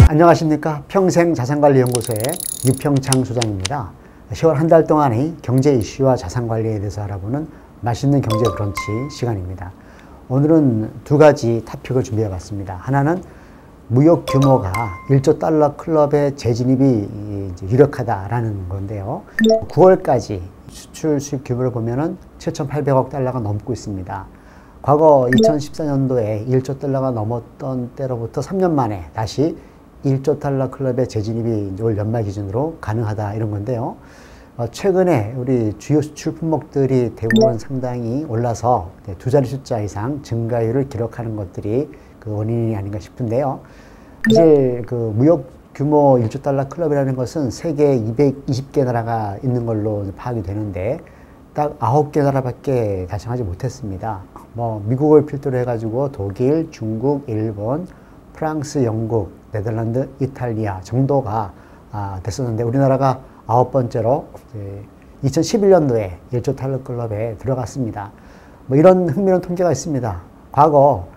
안녕하십니까. 평생자산관리연구소의 유평창 소장입니다. 10월 한 달 동안의 경제 이슈와 자산관리에 대해서 알아보는 맛있는 경제 브런치 시간입니다. 오늘은 두 가지 토픽을 준비해 봤습니다. 하나는 무역 규모가 1조 달러 클럽의 재진입이 유력하다라는 건데요. 9월까지 수출 수입 규모를 보면은 7,800억 달러가 넘고 있습니다. 과거 2014년도에 1조 달러가 넘었던 때로부터 3년 만에 다시 1조 달러 클럽의 재진입이 올 연말 기준으로 가능하다 이런 건데요. 최근에 우리 주요 수출 품목들이 대부분 상당히 올라서 두 자리 숫자 이상 증가율을 기록하는 것들이 그 원인이 아닌가 싶은데요. 사실 그 무역 규모 1조 달러 클럽이라는 것은 세계 220개 나라가 있는 걸로 파악이 되는데 딱 9개 나라밖에 달성하지 못했습니다. 뭐 미국을 필두로 해가지고 독일, 중국, 일본, 프랑스, 영국, 네덜란드, 이탈리아 정도가 됐었는데 우리나라가 9번째로 2011년도에 1조 달러 클럽에 들어갔습니다. 뭐 이런 흥미로운 통계가 있습니다. 과거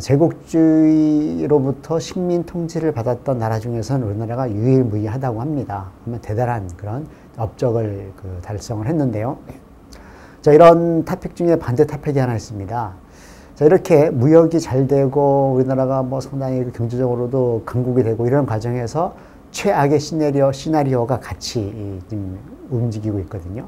제국주의로부터 식민 통치를 받았던 나라 중에서는 우리나라가 유일무이하다고 합니다. 그러면 대단한 그런 업적을 달성을 했는데요. 자, 이런 토픽 중에 반대 토픽이 하나 있습니다. 자, 이렇게 무역이 잘 되고 우리나라가 뭐 상당히 경제적으로도 강국이 되고 이런 과정에서 최악의 시나리오가 같이 움직이고 있거든요.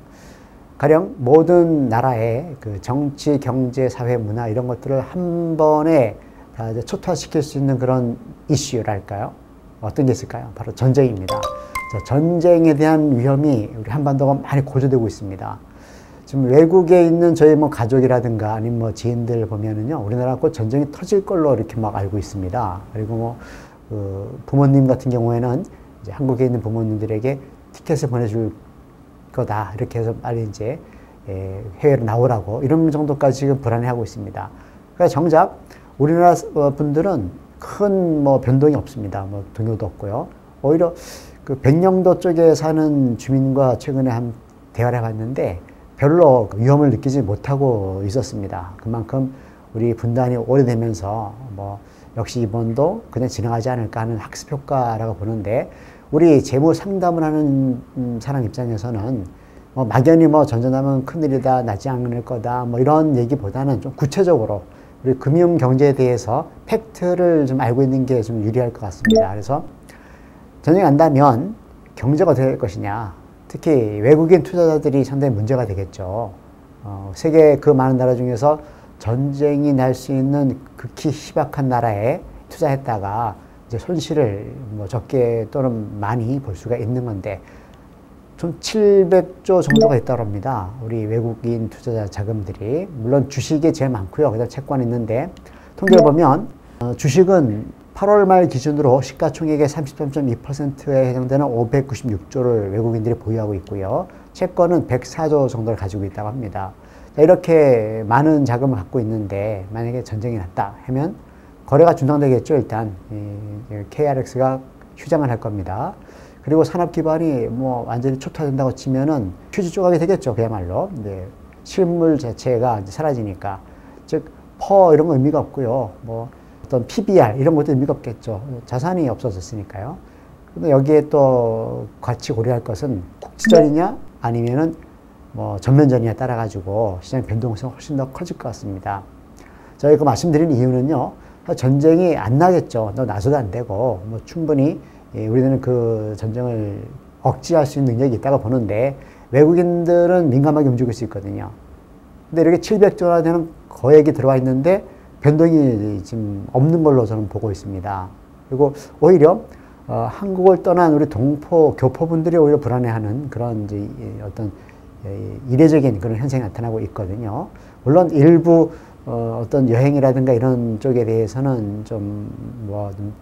가령 모든 나라의 그 정치, 경제, 사회, 문화 이런 것들을 한 번에 다 이제 초토화시킬 수 있는 그런 이슈랄까요? 어떤 게 있을까요? 바로 전쟁입니다. 자, 전쟁에 대한 위험이 우리 한반도가 많이 고조되고 있습니다. 지금 외국에 있는 저희 뭐 가족이라든가 아니면 뭐 지인들 보면은요, 우리나라 곧 전쟁이 터질 걸로 이렇게 막 알고 있습니다. 그리고 뭐 부모님 같은 경우에는 이제 한국에 있는 부모님들에게 티켓을 보내줄 거다 이렇게 해서 빨리 이제 해외로 나오라고 이런 정도까지 지금 불안해하고 있습니다. 그래서 정작 우리나라 분들은 큰 뭐 변동이 없습니다. 뭐 동요도 없고요. 오히려 그 백령도 쪽에 사는 주민과 최근에 한 대화를 해봤는데 별로 위험을 느끼지 못하고 있었습니다. 그만큼 우리 분단이 오래되면서 뭐 역시 이번도 그냥 지나가지 않을까 하는 학습 효과라고 보는데 우리 재무 상담을 하는 사람 입장에서는 뭐 막연히 뭐 전전하면 큰일이다, 나지 않을 거다, 뭐 이런 얘기보다는 좀 구체적으로 우리 금융 경제에 대해서 팩트를 좀 알고 있는 게 좀 유리할 것 같습니다. 그래서 전쟁이 난다면 경제가 어떻게 될 것이냐. 특히 외국인 투자자들이 상당히 문제가 되겠죠. 세계 그 많은 나라 중에서 전쟁이 날 수 있는 극히 희박한 나라에 투자했다가 이제 손실을 뭐 적게 또는 많이 볼 수가 있는 건데 좀 700조 정도가 있다고 합니다. 우리 외국인 투자자 자금들이. 물론 주식이 제일 많고요. 그다음 채권이 있는데 통계를 보면 주식은 8월 말 기준으로 시가총액의 33.2%에 해당되는 596조를 외국인들이 보유하고 있고요. 채권은 104조 정도를 가지고 있다고 합니다. 자, 이렇게 많은 자금을 갖고 있는데 만약에 전쟁이 났다 하면 거래가 중단되겠죠. 일단 KRX가 휴장을 할 겁니다. 그리고 산업 기반이 뭐 완전히 초토화된다고 치면은 휴지 조각이 되겠죠. 그야말로. 네, 실물 자체가 이제 사라지니까. 즉 퍼 이런 거 의미가 없고요. 뭐 어떤 PBR 이런 것도 의미가 없겠죠. 자산이 없어졌으니까요. 근데 여기에 또 같이 고려할 것은 국지전이냐 아니면은 뭐 전면전이냐에 따라 가지고 시장 변동성이 훨씬 더 커질 것 같습니다. 저희가 말씀드린 이유는요. 전쟁이 안 나겠죠. 나서도 안 되고 뭐 충분히 우리는 그 전쟁을 억제할 수 있는 능력이 있다고 보는데 외국인들은 민감하게 움직일 수 있거든요. 근데 이렇게 700조나 되는 거액이 들어와 있는데 변동이 지금 없는 걸로 저는 보고 있습니다. 그리고 오히려 한국을 떠난 우리 동포, 교포분들이 오히려 불안해하는 그런 이제 어떤 이례적인 그런 현상이 나타나고 있거든요. 물론 일부 어떤 여행이라든가 이런 쪽에 대해서는 좀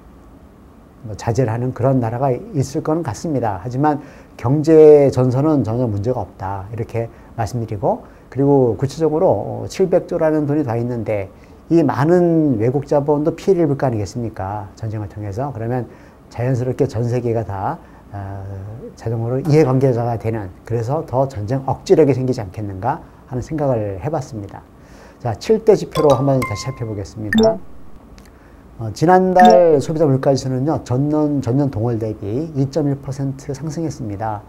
자제를 하는 그런 나라가 있을 것 같습니다. 하지만 경제 전선은 전혀 문제가 없다. 이렇게 말씀드리고 그리고 구체적으로 700조라는 돈이 다 있는데 이 많은 외국 자본도 피해를 입을 거 아니겠습니까? 전쟁을 통해서. 그러면 자연스럽게 전 세계가 다 자동으로 이해관계자가 되는 그래서 더 전쟁 억지력이 생기지 않겠는가 하는 생각을 해봤습니다. 자, 7대 지표로 한번 다시 살펴보겠습니다. 지난달 소비자 물가지수는요, 전년 동월 대비 2.1% 상승했습니다.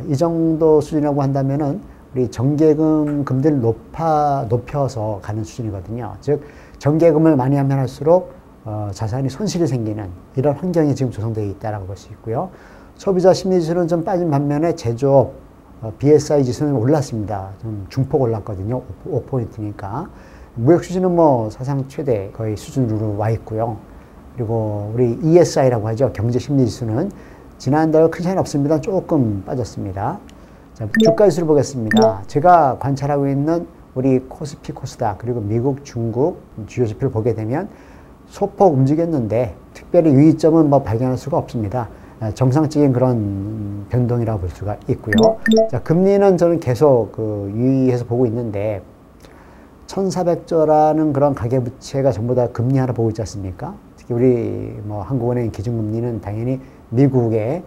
이 정도 수준이라고 한다면은 우리 정기예금 금리를 높여서 가는 수준이거든요. 즉, 정기예금을 많이 하면 할수록 자산이 손실이 생기는 이런 환경이 지금 조성되어 있다고 볼 수 있고요. 소비자 심리지수는 좀 빠진 반면에 제조업, BSI 지수는 올랐습니다. 좀 중폭 올랐거든요. 5포인트니까. 무역 수지는 뭐 사상 최대 거의 수준으로 와 있고요. 그리고 우리 ESI라고 하죠. 경제 심리 지수는 지난달 큰 차이는 없습니다. 조금 빠졌습니다. 자, 주가 지수를 보겠습니다. 제가 관찰하고 있는 우리 코스피, 코스닥, 그리고 미국, 중국 주요 지표를 보게 되면 소폭 움직였는데 특별히 유의점은 뭐 발견할 수가 없습니다. 정상적인 그런 변동이라고 볼 수가 있고요. 자, 금리는 저는 계속 유의해서 보고 있는데 1,400조라는 그런 가계부채가 전부 다 금리 하나 보고 있지 않습니까? 특히 우리 뭐 한국은행 기준금리는 당연히 미국의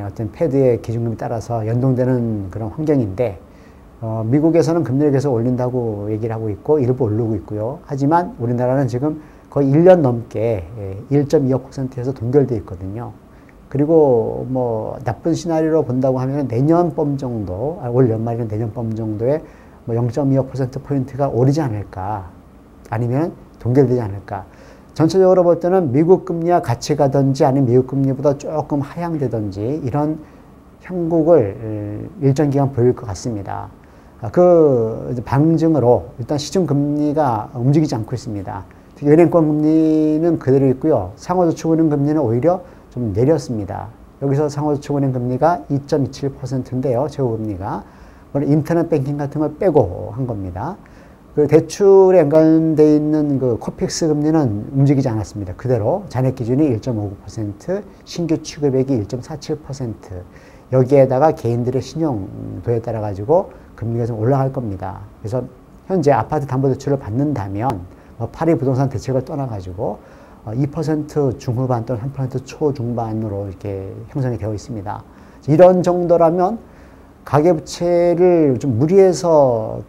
어떤 패드의 기준금리 따라서 연동되는 그런 환경인데 미국에서는 금리를 계속 올린다고 얘기를 하고 있고 일부 오르고 있고요. 하지만 우리나라는 지금 거의 1년 넘게 1.25%에서 동결되어 있거든요. 그리고 뭐 나쁜 시나리오로 본다고 하면 내년봄 정도, 올 연말이나 내년봄 정도에 뭐 0.25%포인트가 오르지 않을까, 아니면 동결되지 않을까. 전체적으로 볼 때는 미국 금리와 같이 가든지 아니면 미국 금리보다 조금 하향되든지 이런 형국을 일정 기간 보일 것 같습니다. 그 방증으로 일단 시중 금리가 움직이지 않고 있습니다. 특히 은행권 금리는 그대로 있고요. 상호저축은행 금리는 오히려 좀 내렸습니다. 여기서 상호저축은행 금리가 2.27%인데요. 최고금리가. 인터넷 뱅킹 같은 걸 빼고 한 겁니다. 그 대출에 연관되어 있는 그 코픽스 금리는 움직이지 않았습니다. 그대로 잔액 기준이 1.59%, 신규 취급액이 1.47%. 여기에다가 개인들의 신용도에 따라 가지고 금리가 좀 올라갈 겁니다. 그래서 현재 아파트 담보대출을 받는다면 파리 부동산 대책을 떠나 가지고 2% 중후반 또는 3% 초중반으로 이렇게 형성이 되어 있습니다. 이런 정도라면 가계부채를 좀 무리해서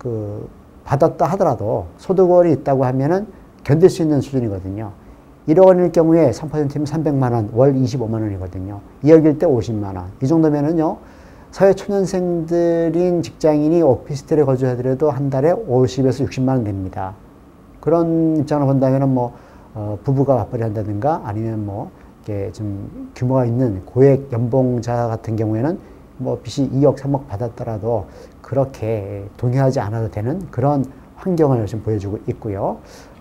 받았다 하더라도 소득원이 있다고 하면은 견딜 수 있는 수준이거든요. 1억 원일 경우에 3%면 300만 원, 월 25만 원이거든요. 2억일 때 50만 원. 이 정도면은요, 사회초년생들인 직장인이 오피스텔에 거주하더라도 한 달에 50에서 60만 원 냅니다. 그런 입장으로 본다면은 부부가 맞벌이 한다든가 아니면 이렇게 좀 규모가 있는 고액 연봉자 같은 경우에는 빚이 2억, 3억 받았더라도 그렇게 동요하지 않아도 되는 그런 환경을 좀 보여주고 있고요.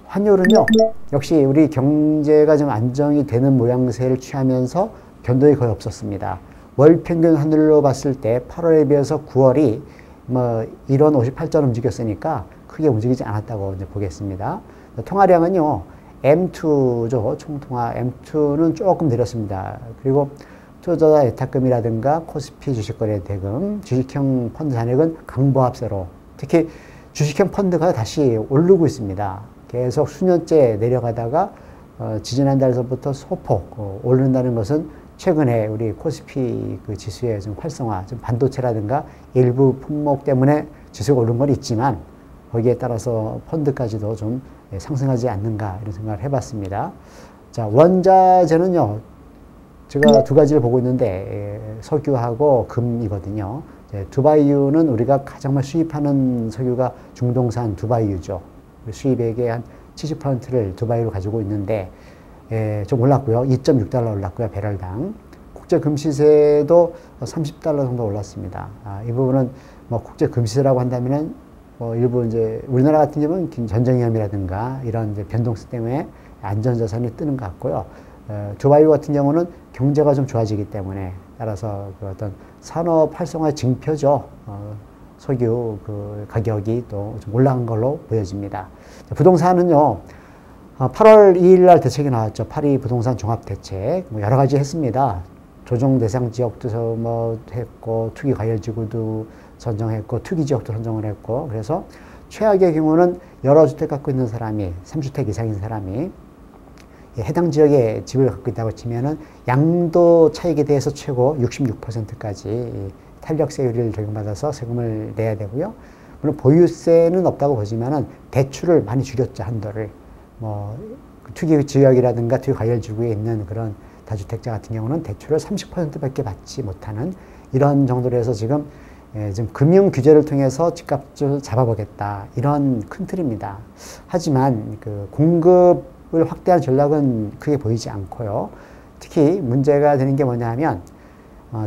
환율은요, 역시 우리 경제가 좀 안정이 되는 모양새를 취하면서 변동이 거의 없었습니다. 월 평균 환율로 봤을 때 8월에 비해서 9월이 1원 58전 움직였으니까 크게 움직이지 않았다고 이제 보겠습니다. 통화량은요, M2죠. 총통화 M2는 조금 내렸습니다. 그리고 투자자 예탁금이라든가 코스피 주식거래 대금, 주식형 펀드 잔액은 강보합세로, 특히 주식형 펀드가 다시 오르고 있습니다. 계속 수년째 내려가다가 지지난달서부터 소폭 오른다는 것은 최근에 우리 코스피 그 지수의 좀 활성화, 좀 반도체라든가 일부 품목 때문에 지수가 오른 건 있지만 거기에 따라서 펀드까지도 좀 상승하지 않는가 이런 생각을 해봤습니다. 자, 원자재는요, 제가 두 가지를 보고 있는데 석유하고 금이거든요. 두바이유는 우리가 가장 많이 수입하는 석유가 중동산 두바이유죠. 수입액의 한 70%를 두바이로 가지고 있는데 좀 올랐고요. 2.6달러 올랐고요. 배럴당. 국제 금시세도 30달러 정도 올랐습니다. 이 부분은 국제 금시세라고 한다면은 일부 이제 우리나라 같은 경우는 전쟁 위험이라든가 이런 이제 변동성 때문에 안전자산이 뜨는 것 같고요. 두바이 같은 경우는 경제가 좀 좋아지기 때문에 따라서 그 어떤 산업 활성화 징표죠. 석유 그 가격이 또 좀 올라간 걸로 보여집니다. 부동산은요, 8월 2일 날 대책이 나왔죠. 파리 부동산 종합대책. 여러 가지 했습니다. 조정 대상 지역도 했고, 투기 과열 지구도 선정했고, 투기 지역도 선정을 했고, 그래서 최악의 경우는 여러 주택 갖고 있는 사람이, 3주택 이상인 사람이 해당 지역에 집을 갖고 있다고 치면은 양도 차익에 대해서 최고 66%까지 탄력세율을 적용받아서 세금을 내야 되고요. 물론 보유세는 없다고 보지만은 대출을 많이 줄였죠, 한도를. 투기 지역이라든가 투기 과열 지구에 있는 그런 다주택자 같은 경우는 대출을 30%밖에 받지 못하는 이런 정도로 해서 지금 금융 규제를 통해서 집값을 잡아보겠다. 이런 큰 틀입니다. 하지만 그 공급을 확대할 전략은 크게 보이지 않고요. 특히 문제가 되는 게 뭐냐 하면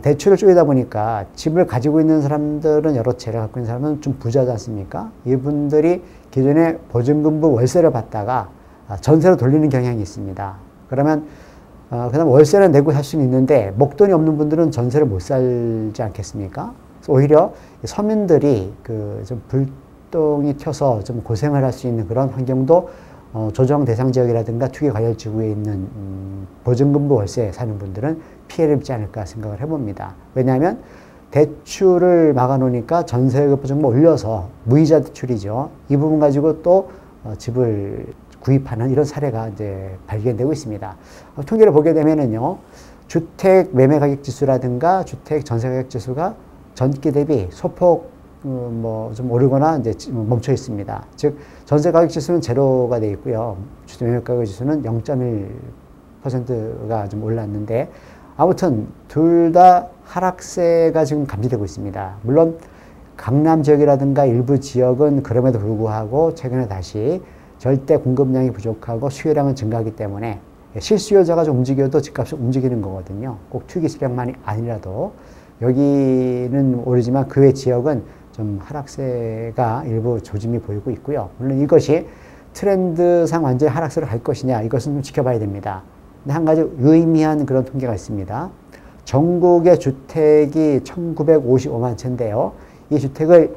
대출을 쪼개다 보니까 집을 가지고 있는 사람들은 여러 채를 갖고 있는 사람은 좀 부자지 않습니까? 이분들이 기존에 보증금부 월세를 받다가 전세로 돌리는 경향이 있습니다. 그러면 그다음 월세는 내고 살 수는 있는데 목돈이 없는 분들은 전세를 못 살지 않겠습니까? 오히려 서민들이 좀 불똥이 튀어서 좀 고생을 할 수 있는 그런 환경도 조정 대상 지역이라든가 투기 과열 지구에 있는 보증금부 월세에 사는 분들은 피해를 입지 않을까 생각을 해봅니다. 왜냐하면 대출을 막아놓으니까 전세금 보증금 올려서 무이자 대출이죠. 이 부분 가지고 또 집을 구입하는 이런 사례가 이제 발견되고 있습니다. 통계를 보게 되면은요, 주택 매매 가격 지수라든가 주택 전세 가격 지수가 전기 대비 소폭 좀 오르거나 이제 멈춰 있습니다. 즉 전세 가격 지수는 제로가 되어 있고요. 주택 매매 가격 지수는 0.1%가 좀 올랐는데 아무튼 둘 다 하락세가 지금 감지되고 있습니다. 물론 강남 지역이라든가 일부 지역은 그럼에도 불구하고 최근에 다시 절대 공급량이 부족하고 수요량은 증가하기 때문에 실수요자가 좀 움직여도 집값이 움직이는 거거든요. 꼭 투기 수량만이 아니라도 여기는 오르지만 그 외 지역은 좀 하락세가 일부 조짐이 보이고 있고요. 물론 이것이 트렌드상 완전히 하락세로 갈 것이냐 이것은 좀 지켜봐야 됩니다. 근데 한 가지 유의미한 그런 통계가 있습니다. 전국의 주택이 1955만 채인데요. 이 주택을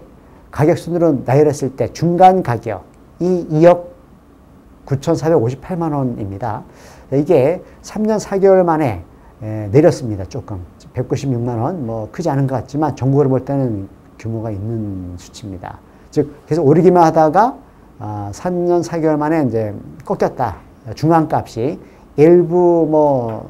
가격 순으로 나열했을 때 중간 가격이 2억 9,458만 원입니다. 이게 3년 4개월 만에 내렸습니다. 조금 196만 원, 뭐 크지 않은 것 같지만 전국으로 볼 때는 규모가 있는 수치입니다. 즉 계속 오르기만 하다가 3년 4개월 만에 이제 꺾였다. 중간값이 일부 뭐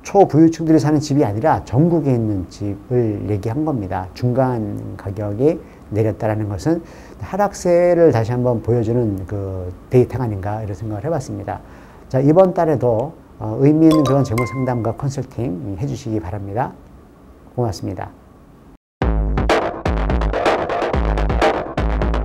초부유층들이 사는 집이 아니라 전국에 있는 집을 얘기한 겁니다. 중간 가격이 내렸다라는 것은 하락세를 다시 한번 보여주는 그 데이터가 아닌가 이런 생각을 해봤습니다. 자, 이번 달에도 의미 있는 그런 재무 상담과 컨설팅 해주시기 바랍니다. 고맙습니다.